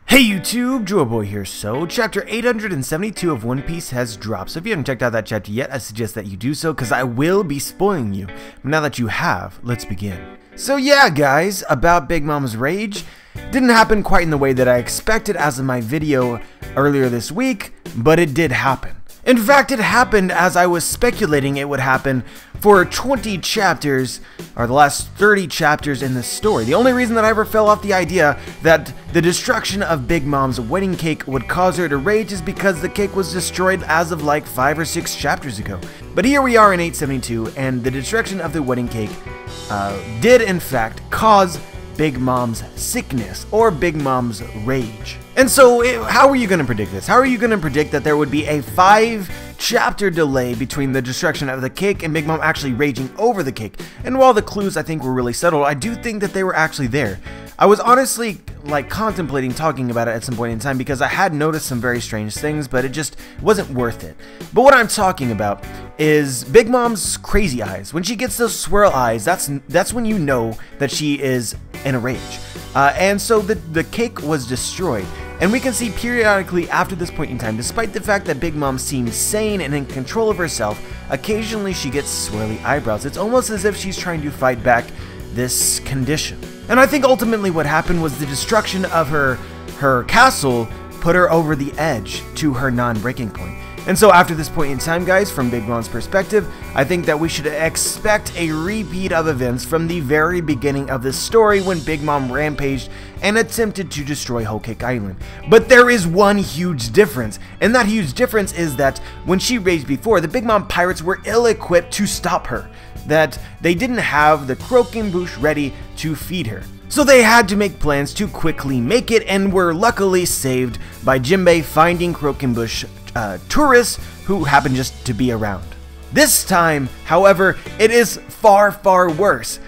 Hey YouTube, Joyboy here. So, chapter 872 of One Piece has dropped. So if you haven't checked out that chapter yet, I suggest that you do so, because I will be spoiling you. But now that you have, let's begin. So yeah guys, about Big Mom's rage, didn't happen quite in the way that I expected as in my video earlier this week, but it did happen. In fact, it happened as I was speculating it would happen for 20 chapters, or the last 30 chapters in this story. The only reason that I ever fell off the idea that the destruction of Big Mom's wedding cake would cause her to rage is because the cake was destroyed as of like 5 or 6 chapters ago. But here we are in 872, and the destruction of the wedding cake did in fact cause Big Mom's sickness, or Big Mom's rage. And so, how are you going to predict this? How are you going to predict that there would be a 5-chapter delay between the destruction of the cake and Big Mom actually raging over the cake? And while the clues I think were really subtle, I do think that they were actually there. I was honestly contemplating talking about it at some point in time because I had noticed some very strange things, but it just wasn't worth it. But what I'm talking about is Big Mom's crazy eyes. When she gets those swirl eyes, that's when you know that she is in a rage. And so the cake was destroyed. And we can see periodically after this point in time, despite the fact that Big Mom seems sane and in control of herself, occasionally she gets swirly eyebrows. It's almost as if she's trying to fight back this condition. And I think ultimately what happened was the destruction of her castle put her over the edge to her non-breaking point. And so after this point in time, guys, from Big Mom's perspective, I think that we should expect a repeat of events from the very beginning of this story when Big Mom rampaged and attempted to destroy Whole Cake Island. But there is one huge difference, and that huge difference is that when she raged before, the Big Mom pirates were ill-equipped to stop her. That they didn't have the croaking bush ready to feed her. So they had to make plans to quickly make it, and were luckily saved by Jinbei finding croaking bush tourists who happened just to be around. This time, however, it is far, far worse.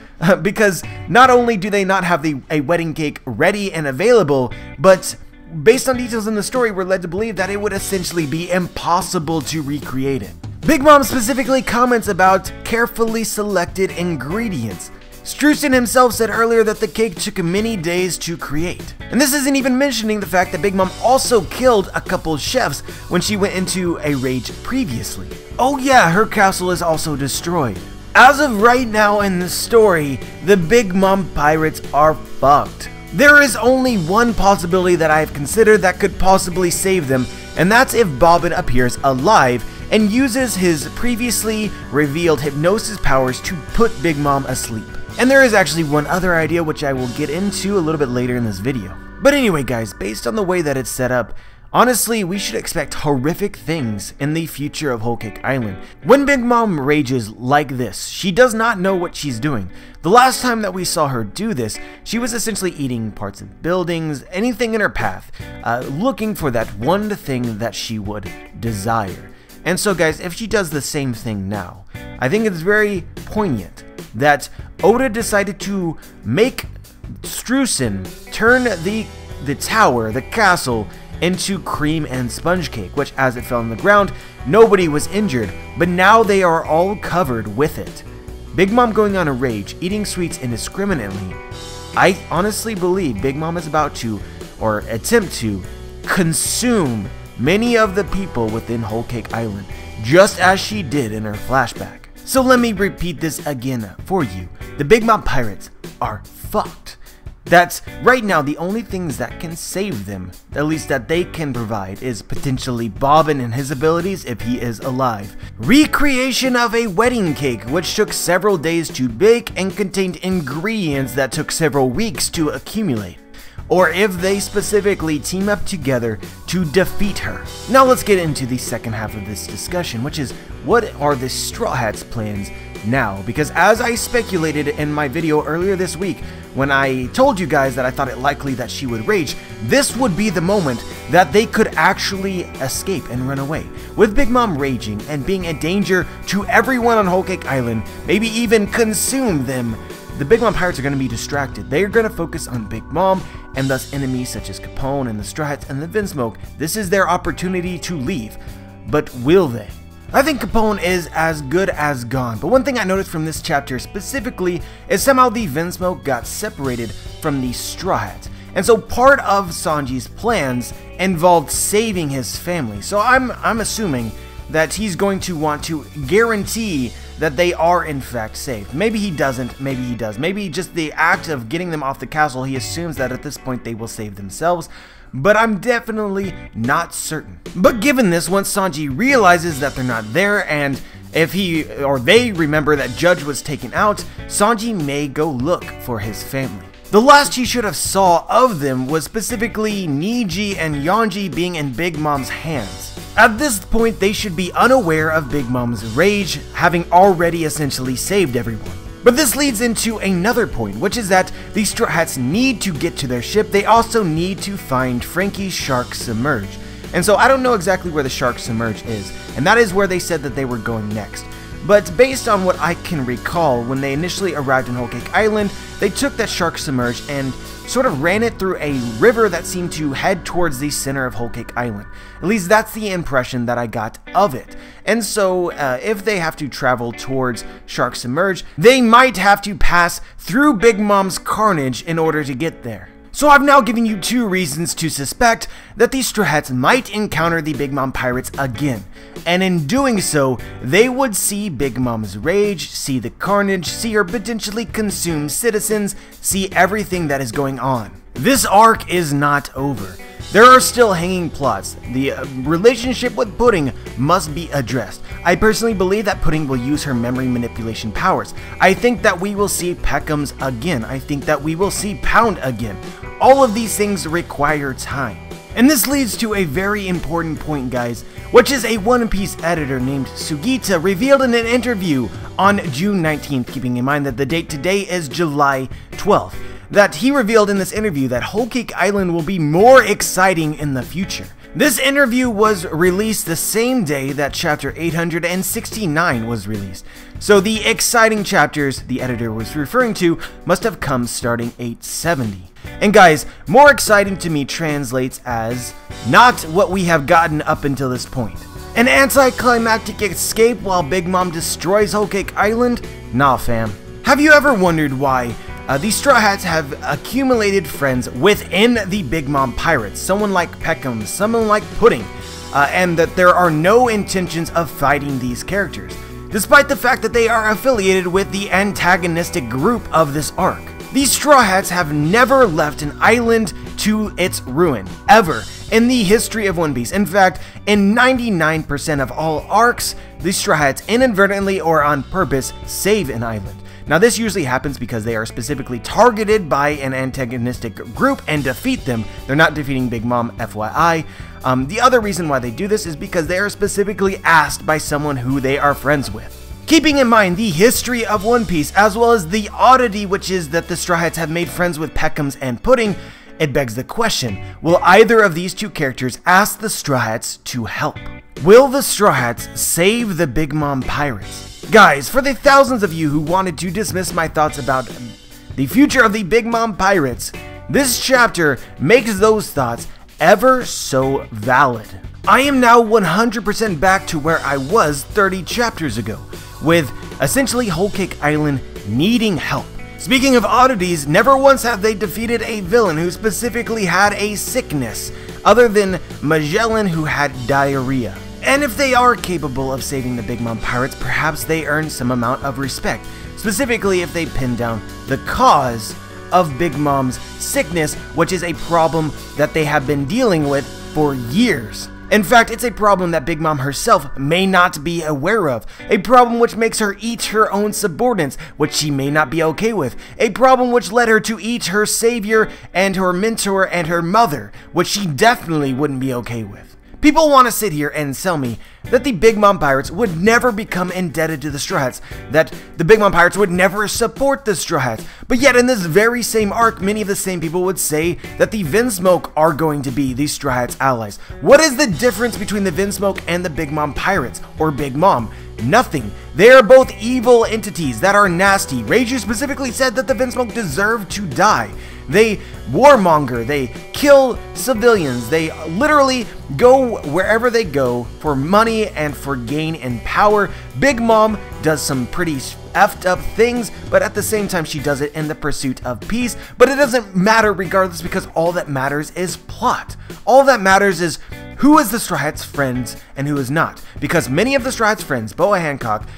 Because not only do they not have a wedding cake ready and available, but based on details in the story, we're led to believe that it would essentially be impossible to recreate it. Big Mom specifically comments about carefully selected ingredients. Struzan himself said earlier that the cake took many days to create. And this isn't even mentioning the fact that Big Mom also killed a couple chefs when she went into a rage previously. Oh yeah, her castle is also destroyed. As of right now in the story, the Big Mom pirates are fucked. There is only one possibility that I have considered that could possibly save them, and that's if Bobbin appears alive and uses his previously revealed hypnosis powers to put Big Mom asleep. And there is actually one other idea which I will get into a little bit later in this video. But anyway guys, based on the way that it's set up, honestly we should expect horrific things in the future of Whole Cake Island. When Big Mom rages like this, she does not know what she's doing. The last time that we saw her do this, she was essentially eating parts of buildings, anything in her path, looking for that one thing that she would desire. And so guys, if she does the same thing now, I think it's very poignant that Oda decided to make Struzan turn the tower, the castle, into cream and sponge cake, which as it fell on the ground, nobody was injured, but now they are all covered with it. Big Mom going on a rage, eating sweets indiscriminately. I honestly believe Big Mom is about to, or attempt to, consume many of the people within Whole Cake Island, just as she did in her flashback. So let me repeat this again for you. The Big Mom pirates are fucked. That's right now the only things that can save them, at least that they can provide, is potentially Bobbin and his abilities if he is alive. Recreation of a wedding cake which took several days to bake and contained ingredients that took several weeks to accumulate. Or if they specifically team up together to defeat her. Now let's get into the second half of this discussion, which is what are the Straw Hats' plans now? Because as I speculated in my video earlier this week, when I told you guys that I thought it likely that she would rage, this would be the moment that they could actually escape and run away. With Big Mom raging and being a danger to everyone on Whole Cake Island, maybe even consume them, the Big Mom pirates are going to be distracted. They are going to focus on Big Mom, and thus enemies such as Capone and the Straw Hats and the Vinsmoke. This is their opportunity to leave. But will they? I think Capone is as good as gone, but one thing I noticed from this chapter specifically is somehow the Vinsmoke got separated from the Straw Hats. And so part of Sanji's plans involved saving his family. So I'm assuming that he's going to want to guarantee that they are in fact safe. Maybe he doesn't, maybe he does. Maybe just the act of getting them off the castle, he assumes that at this point they will save themselves. But I'm definitely not certain. But given this, once Sanji realizes that they're not there, and if he or they remember that Judge was taken out, Sanji may go look for his family. The last he should have saw of them was specifically Niji and Yonji being in Big Mom's hands. At this point, they should be unaware of Big Mom's rage, having already essentially saved everyone. But this leads into another point, which is that the Straw Hats need to get to their ship. They also need to find Frankie's Shark Submerge. And so I don't know exactly where the Shark Submerge is, and that is where they said that they were going next. But based on what I can recall, when they initially arrived in Whole Cake Island, they took that Shark Submerge and sort of ran it through a river that seemed to head towards the center of Whole Cake Island. At least that's the impression that I got of it. And so if they have to travel towards Shark Submerge, they might have to pass through Big Mom's carnage in order to get there. So I've now given you 2 reasons to suspect that the Straw Hats might encounter the Big Mom pirates again. And in doing so, they would see Big Mom's rage, see the carnage, see her potentially consume citizens, see everything that is going on. This arc is not over. There are still hanging plots. The relationship with Pudding must be addressed. I personally believe that Pudding will use her memory manipulation powers. I think that we will see Peckham's again. I think that we will see Pound again. All of these things require time. And this leads to a very important point, guys, which is a One Piece editor named Sugita revealed in an interview on June 19th, keeping in mind that the date today is July 12th. That he revealed in this interview that Whole Cake Island will be more exciting in the future. This interview was released the same day that chapter 869 was released. So the exciting chapters the editor was referring to must have come starting 870. And guys, more exciting to me translates as not what we have gotten up until this point. An anticlimactic escape while Big Mom destroys Whole Cake Island? Nah fam. Have you ever wondered why these Straw Hats have accumulated friends within the Big Mom Pirates, someone like Peckham, someone like Pudding, and that there are no intentions of fighting these characters, despite the fact that they are affiliated with the antagonistic group of this arc. These Straw Hats have never left an island to its ruin, ever, in the history of One Piece. In fact, in 99% of all arcs, these Straw Hats inadvertently or on purpose save an island. Now this usually happens because they are specifically targeted by an antagonistic group and defeat them. They're not defeating Big Mom, FYI. The other reason why they do this is because they are specifically asked by someone who they are friends with. Keeping in mind the history of One Piece, as well as the oddity which is that the Straw Hats have made friends with Peckham's and Pudding, it begs the question, will either of these two characters ask the Straw Hats to help? Will the Straw Hats save the Big Mom Pirates? Guys, for the thousands of you who wanted to dismiss my thoughts about the future of the Big Mom Pirates, this chapter makes those thoughts ever so valid. I am now 100% back to where I was 30 chapters ago, with essentially Whole Cake Island needing help. Speaking of oddities, never once have they defeated a villain who specifically had a sickness, other than Magellan who had diarrhea. And if they are capable of saving the Big Mom Pirates, perhaps they earn some amount of respect, specifically if they pin down the cause of Big Mom's sickness, which is a problem that they have been dealing with for years. In fact, it's a problem that Big Mom herself may not be aware of, a problem which makes her eat her own subordinates, which she may not be okay with, a problem which led her to eat her savior and her mentor and her mother, which she definitely wouldn't be okay with. People want to sit here and sell me that the Big Mom Pirates would never become indebted to the Straw Hats, that the Big Mom Pirates would never support the Straw Hats, but yet in this very same arc, many of the same people would say that the Vinsmoke are going to be the Straw Hats' allies. What is the difference between the Vinsmoke and the Big Mom Pirates, or Big Mom? Nothing. They are both evil entities that are nasty. Reiju specifically said that the Vinsmoke deserve to die. They warmonger, they kill civilians, they literally go wherever they go for money and for gain and power. Big Mom does some pretty effed up things, but at the same time she does it in the pursuit of peace. But it doesn't matter regardless, because all that matters is plot. All that matters is who is the Straw Hat's friends and who is not. Because many of the Straw Hat's friends, Boa Hancock,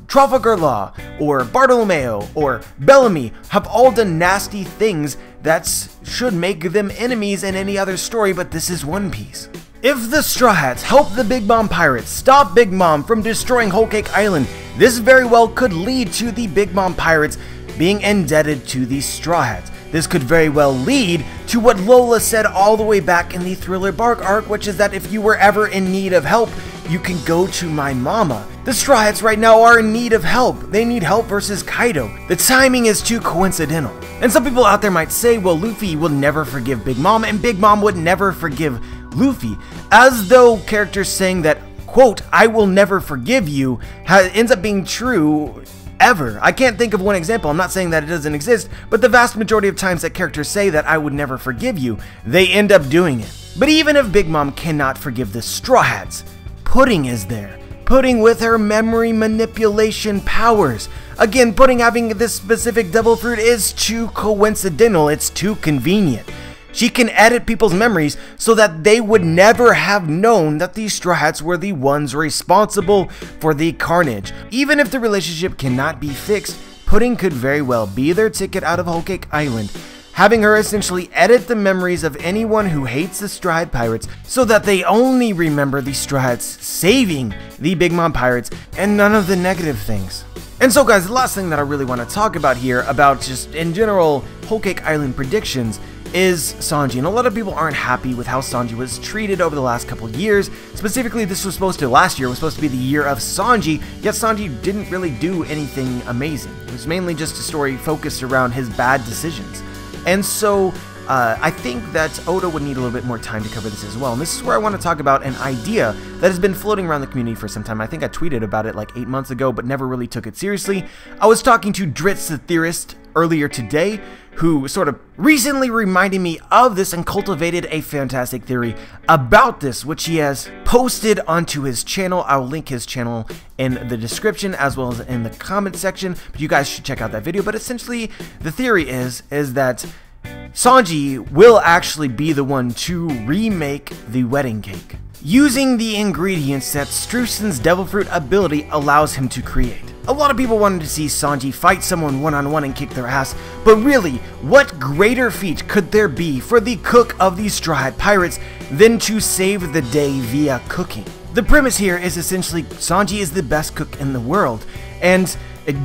Trafalgar Law, or Bartolomeo, or Bellamy, have all done nasty things that should make them enemies in any other story, but this is One Piece. If the Straw Hats help the Big Mom pirates stop Big Mom from destroying Whole Cake Island, this very well could lead to the Big Mom pirates being indebted to the Straw Hats. This could very well lead to what Lola said all the way back in the Thriller Bark arc, which is that if you were ever in need of help, you can go to my mama. The Straw Hats right now are in need of help. They need help versus Kaido. The timing is too coincidental. And some people out there might say, well, Luffy will never forgive Big Mom, and Big Mom would never forgive Luffy, as though characters saying that, quote, I will never forgive you, ends up being true ever. I can't think of one example. I'm not saying that it doesn't exist, but the vast majority of times that characters say that I would never forgive you, they end up doing it. But even if Big Mom cannot forgive the Straw Hats, Pudding is there. Pudding with her memory manipulation powers. Again, Pudding having this specific devil fruit is too coincidental. It's too convenient. She can edit people's memories so that they would never have known that the Straw Hats were the ones responsible for the carnage. Even if the relationship cannot be fixed, Pudding could very well be their ticket out of Whole Cake Island, having her essentially edit the memories of anyone who hates the Straw Hat Pirates so that they only remember the Straw Hats saving the Big Mom Pirates and none of the negative things. And so guys, the last thing that I really want to talk about here, about just in general Whole Cake Island predictions, is Sanji. And a lot of people aren't happy with how Sanji was treated over the last couple years. Specifically, last year was supposed to be the year of Sanji, yet Sanji didn't really do anything amazing. It was mainly just a story focused around his bad decisions. And so I think that Oda would need a little bit more time to cover this as well. And this is where I want to talk about an idea that has been floating around the community for some time. I think I tweeted about it like 8 months ago, but never really took it seriously. I was talking to Drittz, the theorist, earlier today, who sort of recently reminded me of this and cultivated a fantastic theory about this, which he has posted onto his channel. I'll link his channel in the description as well as in the comment section, but you guys should check out that video. But essentially, the theory is that Sanji will actually be the one to remake the wedding cake, using the ingredients that Strussen's Devil Fruit ability allows him to create. A lot of people wanted to see Sanji fight someone one-on-one and kick their ass, but really, what greater feat could there be for the cook of the Straw Hat Pirates than to save the day via cooking? The premise here is essentially Sanji is the best cook in the world, and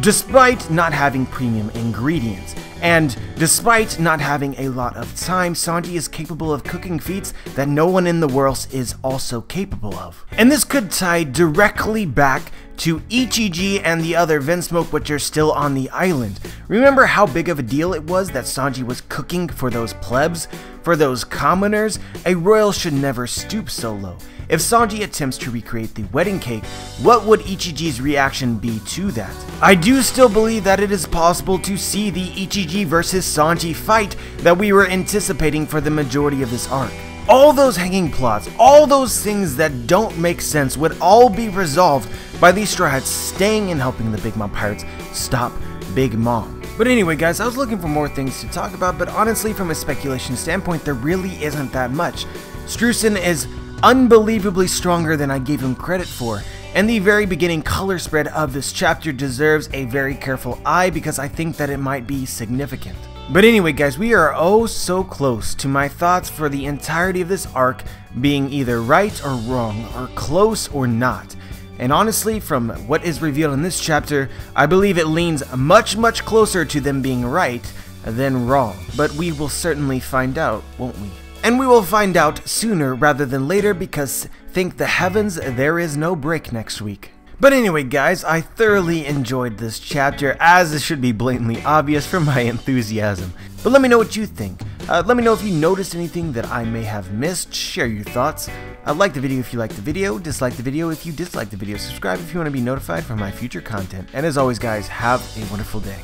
despite not having premium ingredients, and despite not having a lot of time, Sanji is capable of cooking feats that no one in the world is also capable of. And this could tie directly back to Ichiji and the other Vinsmoke, which are still on the island. Remember how big of a deal it was that Sanji was cooking for those plebs, for those commoners? A royal should never stoop so low. If Sanji attempts to recreate the wedding cake, what would Ichiji's reaction be to that? I do still believe that it is possible to see the Ichiji versus Sanji fight that we were anticipating for the majority of this arc. All those hanging plots, all those things that don't make sense would all be resolved by these Straw Hats staying and helping the Big Mom Pirates stop Big Mom. But anyway guys, I was looking for more things to talk about, but honestly from a speculation standpoint, there really isn't that much. Strussen is unbelievably stronger than I gave him credit for, and the very beginning color spread of this chapter deserves a very careful eye because I think that it might be significant. But anyway guys, we are oh so close to my thoughts for the entirety of this arc being either right or wrong, or close or not. And honestly, from what is revealed in this chapter, I believe it leans much closer to them being right than wrong. But we will certainly find out, won't we? And we will find out sooner rather than later, because thank the heavens there is no break next week. But anyway guys, I thoroughly enjoyed this chapter, as it should be blatantly obvious from my enthusiasm. But let me know what you think. Let me know if you noticed anything that I may have missed. Share your thoughts. Like the video if you liked the video, dislike the video if you disliked the video, subscribe if you want to be notified for my future content. And as always guys, have a wonderful day.